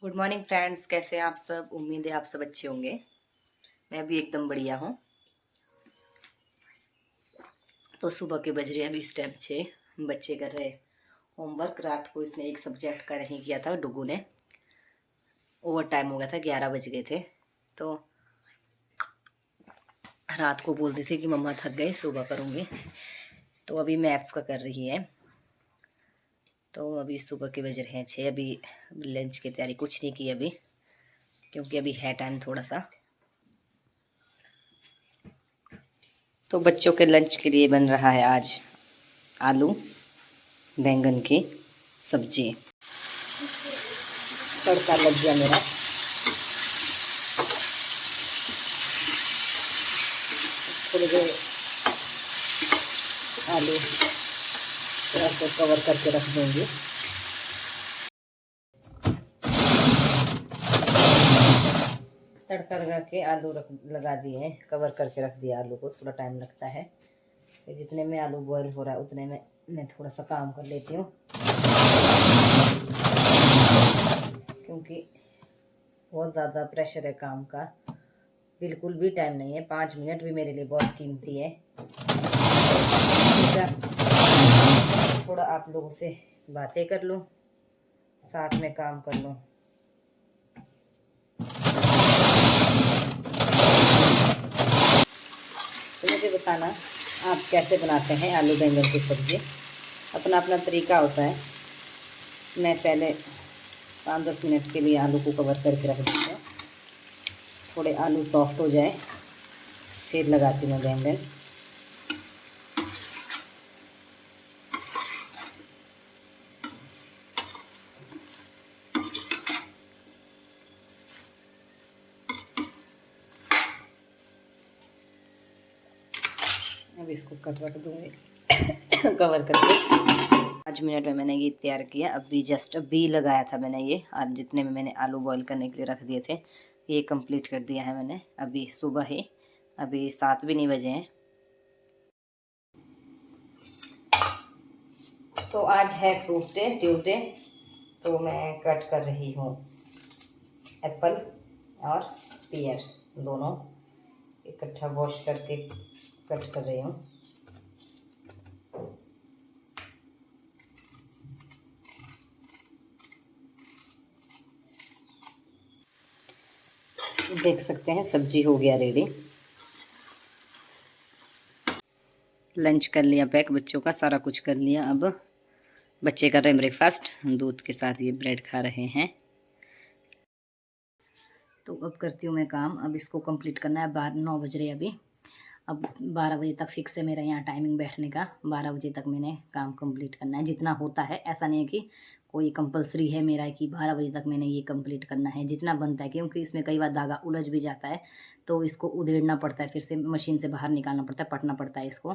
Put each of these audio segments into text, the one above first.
Good morning friends, कैसे हैं आप सब। उम्मीद है आप सब अच्छे होंगे। मैं भी एकदम बढ़िया हूँ। तो सुबह के बज रहे हैं अभी इस टाइम 6। बच्चे कर रहे होमवर्क। रात को इसने एक सब्जेक्ट का नहीं किया था, डुगू ने। ओवर टाइम हो गया था, 11 बज गए थे। तो रात को बोलती थी कि मम्मा थक गए, सुबह करूँगी। तो अभी मैथ्स का कर रही है। तो अभी सुबह के बज रहे हैं 6। अभी लंच की तैयारी कुछ नहीं की अभी, क्योंकि अभी है टाइम थोड़ा सा। तो बच्चों के लंच के लिए बन रहा है आज आलू बैंगन की सब्जी। तड़का लग गया मेरा। थोड़ी देर आलू थोड़ा सा कवर करके रख दूंगी। तड़का लगा के आलू लगा दिए हैं, कवर करके रख दिया आलू को। थोड़ा टाइम लगता है, फिर जितने में आलू बॉईल हो रहा है उतने में मैं थोड़ा सा काम कर लेती हूँ, क्योंकि बहुत ज़्यादा प्रेशर है काम का। बिल्कुल भी टाइम नहीं है। 5 मिनट भी मेरे लिए बहुत कीमती है। थोड़ा आप लोगों से बातें कर लूँ, साथ में काम कर लूँ। तो मुझे बताना आप कैसे बनाते हैं आलू बैंगन की सब्ज़ी। अपना अपना तरीका होता है। मैं पहले 5-10 मिनट के लिए आलू को कवर करके रख देती हूँ। थोड़े आलू सॉफ्ट हो जाए फिर लगाती हूँ बैंगन। अब इसको कट रख दूँगी कवर करके। 5 मिनट में मैंने ये तैयार किया। अभी लगाया था मैंने ये। आज जितने में मैंने आलू बॉईल करने के लिए रख दिए थे, ये कंप्लीट कर दिया है मैंने। अभी सुबह ही, अभी 7 भी नहीं बजे हैं। तो आज है फ्रूट्स डे, ट्यूसडे। तो मैं कट कर रही हूँ एप्पल और पियर, दोनों इकट्ठा वॉश करके कट कर रही हूँ। देख सकते हैं सब्जी हो गया रेडी। लंच कर लिया पैक, बच्चों का सारा कुछ कर लिया। अब बच्चे कर रहे हैं ब्रेकफास्ट, दूध के साथ ये ब्रेड खा रहे हैं। तो अब करती हूँ मैं काम। अब इसको कंप्लीट करना है। 9 बज रहे अभी। अब 12 बजे तक फिक्स है मेरा यहाँ टाइमिंग बैठने का। 12 बजे तक मैंने काम कंप्लीट करना है, जितना होता है। ऐसा नहीं है कि कोई कंपलसरी है मेरा कि 12 बजे तक मैंने ये कंप्लीट करना है। जितना बनता है, क्योंकि इसमें कई बार धागा उलझ भी जाता है, तो इसको उधेड़ना पड़ता है, फिर से मशीन से बाहर निकालना पड़ता है, पटना पड़ता है इसको।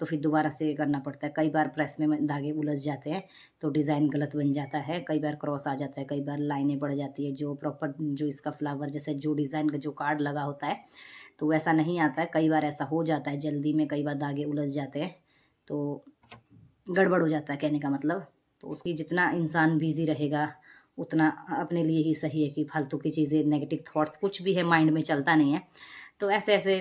तो फिर दोबारा से करना पड़ता है। कई बार प्रेस में धागे उलझ जाते हैं तो डिज़ाइन गलत बन जाता है। कई बार क्रॉस आ जाता है, कई बार लाइनें पड़ जाती है। जो प्रॉपर जो इसका फ्लावर जैसे जो डिज़ाइन का जो कार्ड लगा होता है, तो वैसा नहीं आता है। कई बार ऐसा हो जाता है जल्दी में, कई बार धागे उलझ जाते हैं तो गड़बड़ हो जाता है, कहने का मतलब। तो उसकी जितना इंसान बिजी रहेगा उतना अपने लिए ही सही है, कि फालतू की चीज़ें, नेगेटिव थॉट्स कुछ भी है माइंड में चलता नहीं है। तो ऐसे ऐसे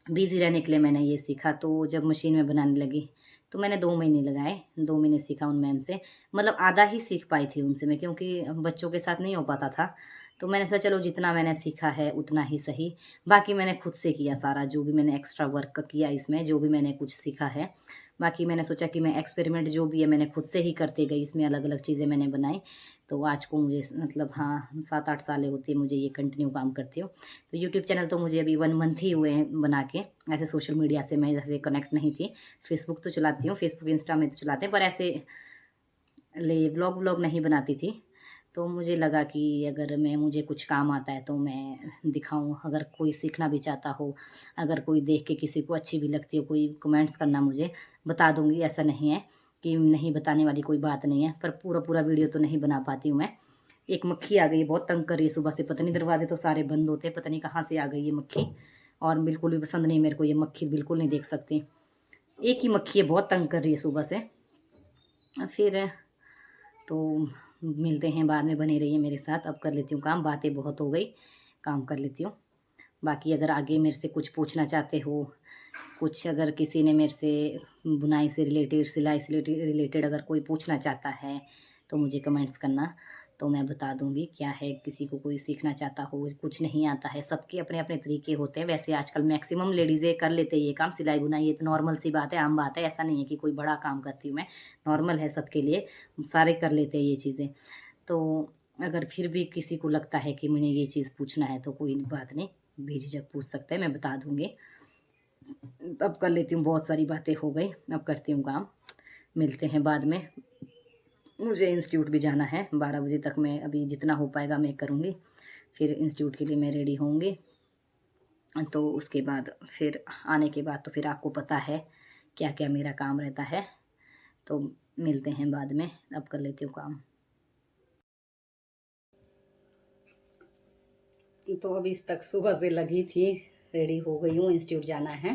बिजी रहने के लिए मैंने ये सीखा। तो जब मशीन में बनाने लगी तो मैंने 2 महीने लगाए। 2 महीने सीखा उन मैम से। मतलब आधा ही सीख पाई थी उनसे मैं, क्योंकि बच्चों के साथ नहीं हो पाता था। तो मैंने सोचा चलो जितना मैंने सीखा है उतना ही सही। बाकी मैंने खुद से किया सारा, जो भी मैंने एक्स्ट्रा वर्क किया इसमें, जो भी मैंने कुछ सीखा है। बाकी मैंने सोचा कि मैं एक्सपेरिमेंट जो भी है मैंने खुद से ही करती गई। इसमें अलग-अलग चीज़ें मैंने बनाई। तो आज को मुझे मतलब हाँ 7-8 सालें होती है मुझे ये कंटिन्यू काम करती हूँ। तो यूट्यूब चैनल तो मुझे अभी 1 मंथ ही हुए हैं बना के। ऐसे सोशल मीडिया से मैं जैसे कनेक्ट नहीं थी। फेसबुक तो चलाती हूँ, फेसबुक इंस्टा में तो चलाते हैं, पर ऐसे व्लॉग व्लॉग नहीं बनाती थी। तो मुझे लगा कि अगर मुझे कुछ काम आता है तो मैं दिखाऊं। अगर कोई सीखना भी चाहता हो, अगर कोई देख के किसी को अच्छी भी लगती हो, कोई कमेंट्स करना मुझे बता दूंगी। ऐसा नहीं है कि नहीं बताने वाली कोई बात नहीं है, पर पूरा पूरा वीडियो तो नहीं बना पाती हूँ मैं। एक मक्खी आ गई, बहुत तंग कर रही है सुबह से। पता नहीं, दरवाजे तो सारे बंद होते हैं, पता नहीं कहाँ से आ गई ये मक्खी। और बिल्कुल भी पसंद नहीं मेरे को ये मक्खी, बिल्कुल नहीं देख सकती। एक ही मक्खी है, बहुत तंग कर रही है सुबह से। फिर तो मिलते हैं बाद में, बने रहिए मेरे साथ। अब कर लेती हूँ काम, बातें बहुत हो गई, काम कर लेती हूँ। बाकी अगर आगे मेरे से कुछ पूछना चाहते हो, कुछ अगर किसी ने मेरे से बुनाई से रिलेटेड, सिलाई से रिलेटेड अगर कोई पूछना चाहता है तो मुझे कमेंट्स करना, तो मैं बता दूंगी क्या है। किसी को कोई सीखना चाहता हो, कुछ नहीं आता है, सबके अपने अपने तरीके होते हैं। वैसे आजकल मैक्सिमम लेडीज़ें कर लेते हैं ये काम, सिलाई बुनाई। ये तो नॉर्मल सी बात है, आम बात है। ऐसा नहीं है कि कोई बड़ा काम करती हूँ मैं, नॉर्मल है सबके लिए, सारे कर लेते हैं ये चीज़ें। तो अगर फिर भी किसी को लगता है कि मुझे ये चीज़ पूछना है तो कोई बात नहीं, बेझिझक पूछ सकते हैं, मैं बता दूंगी। अब कर लेती हूँ, बहुत सारी बातें हो गई, अब करती हूँ काम। मिलते हैं बाद में। मुझे इंस्टीट्यूट भी जाना है 12 बजे तक। मैं अभी जितना हो पाएगा मैं करूँगी, फिर इंस्टीट्यूट के लिए मैं रेडी होंगी। तो उसके बाद फिर आने के बाद तो फिर आपको पता है क्या क्या मेरा काम रहता है। तो मिलते हैं बाद में, अब कर लेती हूँ काम। तो अभी इस तक सुबह से लगी थी, रेडी हो गई हूँ, इंस्टीट्यूट जाना है।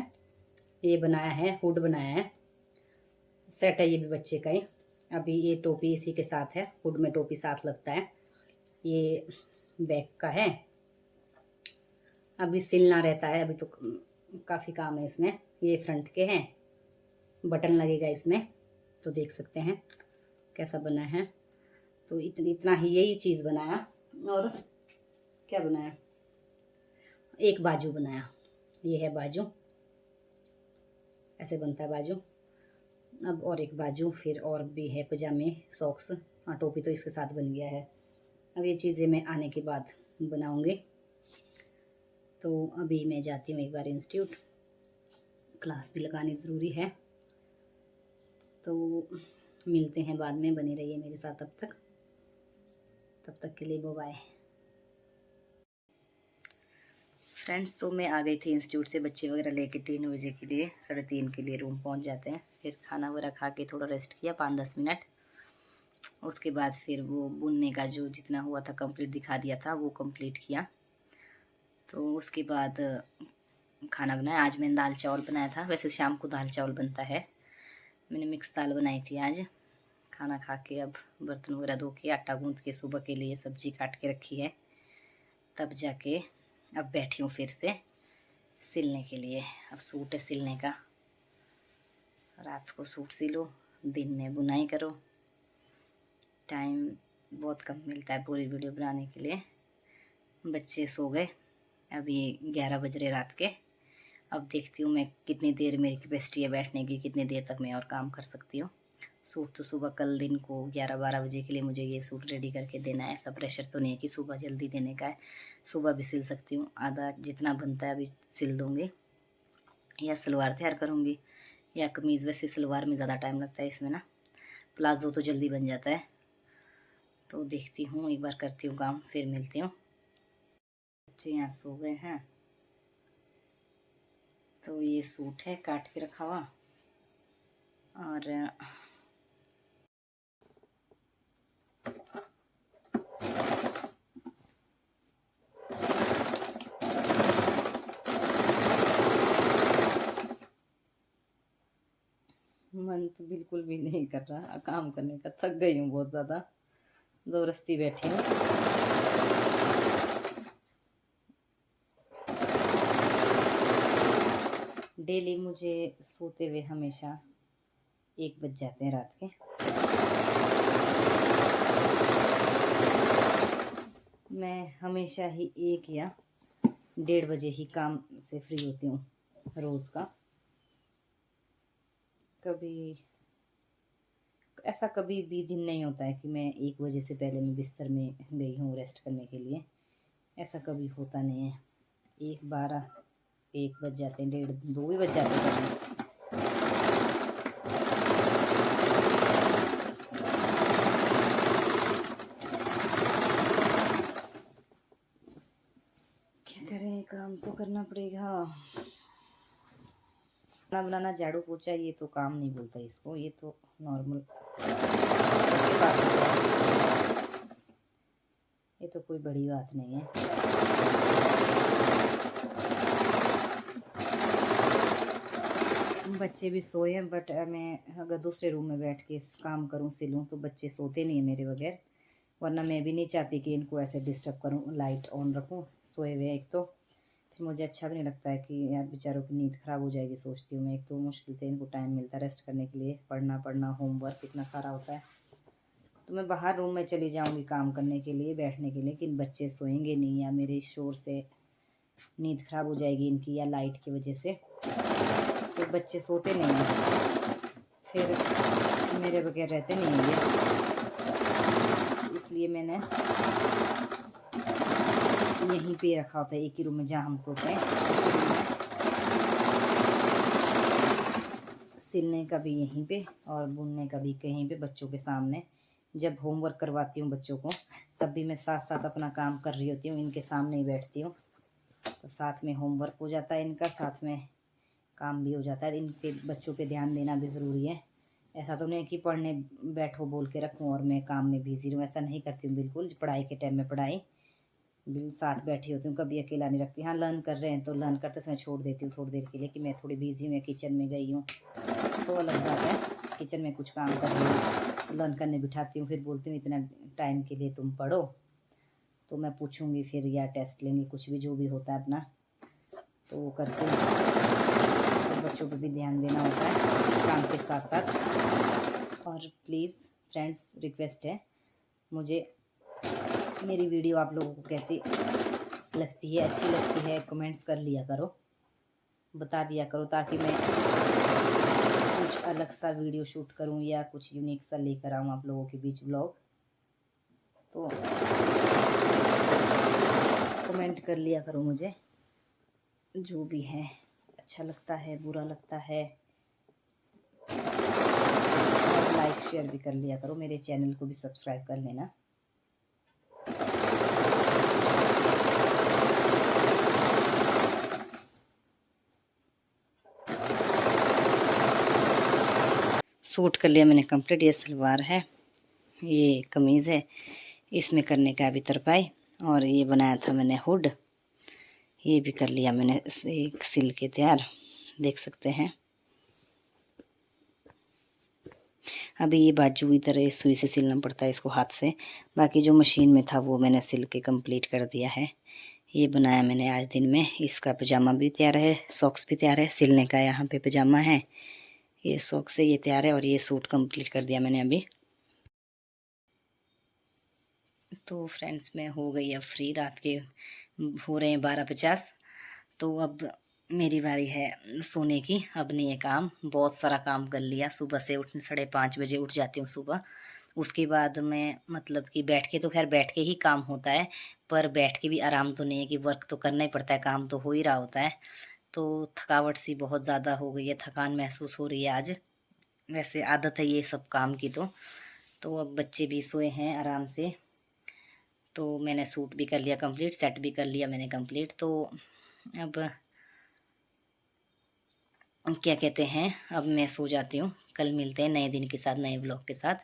ये बनाया है, हुड बनाया है, सेट है ये भी बच्चे का ही। अभी ये टोपी इसी के साथ है, हुड में टोपी साथ लगता है। ये बैक का है, अभी सिलना रहता है, अभी तो काफ़ी काम है इसमें। ये फ्रंट के हैं, बटन लगेगा इसमें, तो देख सकते हैं कैसा बना है। तो इतना ही यही चीज़ बनाया। और क्या बनाया, एक बाजू बनाया, ये है बाजू, ऐसे बनता है बाजू। अब और एक बाजू, फिर और भी है पजामे, सॉक्स। हाँ, टोपी तो इसके साथ बन गया है। अब ये चीज़ें मैं आने के बाद बनाऊंगी। तो अभी मैं जाती हूँ एक बार इंस्टीट्यूट, क्लास भी लगानी ज़रूरी है। तो मिलते हैं बाद में, बने रहिए मेरे साथ तब तक के लिए बाय। फ्रेंड्स, तो मैं आ गई थी इंस्टीट्यूट से बच्चे वगैरह लेके 3 बजे के लिए, 3:30 के लिए रूम पहुंच जाते हैं। फिर खाना वगैरह खा के थोड़ा रेस्ट किया 5-10 मिनट। उसके बाद फिर वो बुनने का जो जितना हुआ था कंप्लीट दिखा दिया था, वो कंप्लीट किया। तो उसके बाद खाना बनाया। आज मैंने दाल चावल बनाया था, वैसे शाम को दाल चावल बनता है, मैंने मिक्स दाल बनाई थी आज। खाना खा के अब बर्तन वगैरह धो के, आटा गूँथ के सुबह के लिए सब्जी काट के रखी है। तब जाके अब बैठी हूँ फिर से सिलने के लिए। अब सूट है सिलने का, रात को सूट सिलो, दिन में बुनाई करो। टाइम बहुत कम मिलता है पूरी वीडियो बनाने के लिए। बच्चे सो गए, अभी 11 बज रहे रात के। अब देखती हूँ मैं कितनी देर मेरी कैपेसिटी है बैठने की, कितनी देर तक मैं और काम कर सकती हूँ। सूट तो सुबह कल दिन को 11-12 बजे के लिए मुझे ये सूट रेडी करके देना है। ऐसा प्रेशर तो नहीं है कि सुबह जल्दी देने का है, सुबह भी सिल सकती हूँ। आधा जितना बनता है अभी सिल दूँगी, या सलवार तैयार करूँगी या कमीज़। वैसे सलवार में ज़्यादा टाइम लगता है इसमें ना, प्लाज़ो तो जल्दी बन जाता है। तो देखती हूँ, एक बार करती हूँ काम, फिर मिलती हूँ। बच्चे यहाँ सो गए हैं। तो ये सूट है काट के रखा हुआ, और मन तो बिल्कुल भी नहीं कर रहा काम करने का, थक गई हूँ बहुत ज़्यादा, ज़बरदस्ती बैठी हूँ। डेली मुझे सोते हुए हमेशा 1 बज जाते हैं रात के। मैं हमेशा ही 1 या 1:30 बजे ही काम से फ्री होती हूँ रोज़ का। कभी ऐसा कभी भी दिन नहीं होता है कि मैं 1 बजे से पहले मैं बिस्तर में गई हूँ रेस्ट करने के लिए, ऐसा कभी होता नहीं है। 1 बज जाते हैं, 1:30 2 भी बज जाते हैं। क्या करें, काम तो करना पड़ेगा। खाना बनाना, झाड़ू पोछा, ये तो काम नहीं बोलता इसको, ये तो नॉर्मल, ये तो कोई बड़ी बात नहीं है। बच्चे भी सोए हैं, बट मैं अगर दूसरे रूम में बैठ के काम करूं, सिलूं, तो बच्चे सोते नहीं है मेरे बगैर। वरना मैं भी नहीं चाहती कि इनको ऐसे डिस्टर्ब करूँ, लाइट ऑन रखूँ सोए हुए। एक तो फिर मुझे अच्छा भी नहीं लगता है कि यार बेचारों की नींद ख़राब हो जाएगी सोचती हूँ मैं। एक तो मुश्किल से इनको टाइम मिलता है रेस्ट करने के लिए, पढ़ना होमवर्क इतना सारा होता है। तो मैं बाहर रूम में चली जाऊँगी काम करने के लिए, बैठने के लिए, लेकिन बच्चे सोएंगे नहीं या मेरे शोर से नींद ख़राब हो जाएगी इनकी या लाइट की वजह से। तो बच्चे सोते नहीं हैं, फिर मेरे बगैर रहते नहीं हैं ये। इसलिए मैंने यहीं पे रखा होता है, एक ही रूम में जहाँ हम सोते हैं। सिलने का भी यहीं पे और बुनने का भी कहीं पे, बच्चों के सामने। जब होमवर्क करवाती हूँ बच्चों को तब भी मैं साथ साथ अपना काम कर रही होती हूँ, इनके सामने ही बैठती हूँ। तो साथ में होमवर्क हो जाता है इनका, साथ में काम भी हो जाता है। इनके बच्चों पे ध्यान देना भी ज़रूरी है। ऐसा तो नहीं कि पढ़ने बैठो बोल के रखूँ और मैं काम में बिज़ी रहूँ, ऐसा नहीं करती हूँ बिल्कुल। पढ़ाई के टाइम में पढ़ाई बिल्कुल साथ बैठी होती हूँ, कभी अकेला नहीं रखती। हाँ, लर्न कर रहे हैं तो लर्न करते समय छोड़ देती हूँ थोड़ी देर के लिए कि मैं थोड़ी बिज़ी हूँ, किचन में गई हूँ, तो अलग बात है। किचन में कुछ काम कर रही हूँ, लर्न करने बिठाती हूँ, फिर बोलती हूँ इतना टाइम के लिए तुम पढ़ो, तो मैं पूछूँगी फिर या टेस्ट लेंगे, कुछ भी जो भी होता है अपना तो वो करती हूँ। तो बच्चों पे भी ध्यान देना होता है काम के साथ साथ। और प्लीज़ फ्रेंड्स, रिक्वेस्ट है मुझे, मेरी वीडियो आप लोगों को कैसी लगती है, अच्छी लगती है, कमेंट्स कर लिया करो, बता दिया करो, ताकि मैं कुछ अलग सा वीडियो शूट करूं या कुछ यूनिक सा लेकर आऊं आप लोगों के बीच व्लॉग। तो कमेंट कर लिया करो मुझे, जो भी है, अच्छा लगता है, बुरा लगता है। लाइक शेयर भी कर लिया करो, मेरे चैनल को भी सब्सक्राइब कर लेना। सूट कर लिया मैंने कंप्लीट। ये सलवार है, ये कमीज़ है, इसमें करने का अभी तरपाई। और ये बनाया था मैंने हुड, ये भी कर लिया मैंने एक सिल के तैयार, देख सकते हैं। अभी ये बाजू इधर सुई से सिलना पड़ता है इसको हाथ से, बाकी जो मशीन में था वो मैंने सिल के कंप्लीट कर दिया है। ये बनाया मैंने आज दिन में। इसका पजामा भी तैयार है, सॉक्स भी तैयार है, सिलने का यहाँ पे पजामा है, ये सॉक्स है, ये तैयार है। और ये सूट कंप्लीट कर दिया मैंने अभी। तो फ्रेंड्स, मैं हो गई अब फ्री, रात के हो रहे हैं 12:50। तो अब मेरी बारी है सोने की। अब नहीं है काम, बहुत सारा काम कर लिया। सुबह से 5:30 बजे उठ जाती हूँ सुबह। उसके बाद मैं मतलब कि बैठ के, तो खैर बैठ के ही काम होता है, पर बैठ के भी आराम तो नहीं है कि वर्क तो करना ही पड़ता है, काम तो हो ही रहा होता है। तो थकावट सी बहुत ज़्यादा हो गई है, थकान महसूस हो रही है आज। वैसे आदत है ये सब काम की। तो अब बच्चे भी सोए हैं आराम से। तो मैंने सूट भी कर लिया कंप्लीट, सेट भी कर लिया मैंने कंप्लीट। तो अब क्या कहते हैं, अब मैं सो जाती हूँ। कल मिलते हैं नए दिन के साथ, नए ब्लॉग के साथ,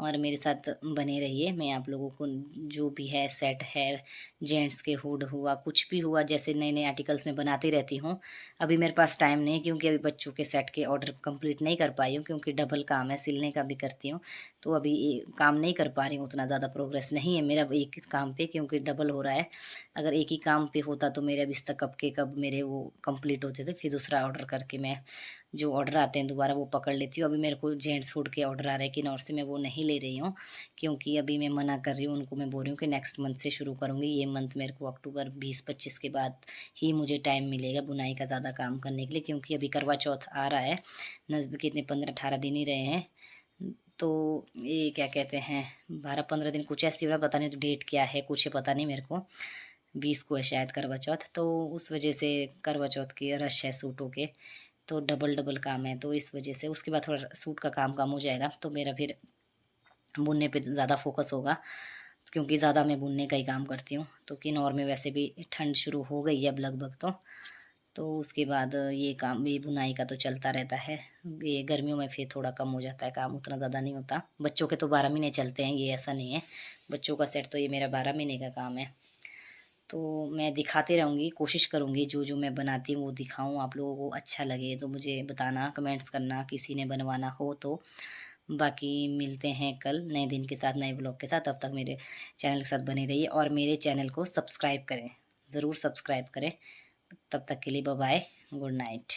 और मेरे साथ बने रहिए। मैं आप लोगों को जो भी है, सेट है, जेंट्स के हुड हुआ, कुछ भी हुआ, जैसे नए नए आर्टिकल्स में बनाती रहती हूँ। अभी मेरे पास टाइम नहीं है, क्योंकि अभी बच्चों के सेट के ऑर्डर कंप्लीट नहीं कर पाई हूँ, क्योंकि डबल काम है, सिलने का भी करती हूँ। तो अभी काम नहीं कर पा रही हूँ, उतना ज़्यादा प्रोग्रेस नहीं है मेरा एक ही काम पे, क्योंकि डबल हो रहा है। अगर एक ही काम पे होता तो मेरे अभी तक कब के कब मेरे वो कंप्लीट होते थे। फिर दूसरा ऑर्डर करके मैं जो ऑर्डर आते हैं दोबारा वो पकड़ लेती हूँ। अभी मेरे को जेंट्स फूड के ऑर्डर आ रहे हैं किन्नौर से, मैं वो नहीं ले रही हूँ, क्योंकि अभी मैं मना कर रही हूँ उनको। मैं बोल रही हूँ कि नेक्स्ट मंथ से शुरू करूँगी। ये मंथ मेरे को अक्टूबर 20-25 के बाद ही मुझे टाइम मिलेगा बुनाई का ज़्यादा काम करने के लिए, क्योंकि अभी करवा चौथ आ रहा है नज़दीक, इतने 15-18 दिन ही रहे हैं। तो ये क्या कहते हैं, 12-15 दिन कुछ ऐसी हो रहा, पता नहीं तो डेट क्या है, कुछ है पता नहीं मेरे को। 20 को है शायद करवा चौथ, तो उस वजह से करवा चौथ की रश है सूटों के, तो डबल डबल काम है, तो इस वजह से उसके बाद थोड़ा सूट का काम कम हो जाएगा, तो मेरा फिर बुनने पे ज़्यादा फोकस होगा, क्योंकि ज़्यादा मैं बुनने का ही काम करती हूँ। तो किन्नौर में वैसे भी ठंड शुरू हो गई है अब लगभग। तो उसके बाद ये काम, ये बुनाई का तो चलता रहता है। ये गर्मियों में फिर थोड़ा कम हो जाता है काम, उतना ज़्यादा नहीं होता। बच्चों के तो 12 महीने चलते हैं, ये ऐसा नहीं है। बच्चों का सेट तो ये मेरा 12 महीने का काम है। तो मैं दिखाती रहूँगी, कोशिश करूँगी जो जो मैं बनाती हूँ वो दिखाऊँ, आप लोगों को अच्छा लगे तो मुझे बताना, कमेंट्स करना, किसी ने बनवाना हो तो बाकी मिलते हैं कल नए दिन के साथ, नए ब्लॉग के साथ। तब तक मेरे चैनल के साथ बने रहिए और मेरे चैनल को सब्सक्राइब करें, ज़रूर सब्सक्राइब करें। तब तक के लिए बाय बाय, गुड नाइट।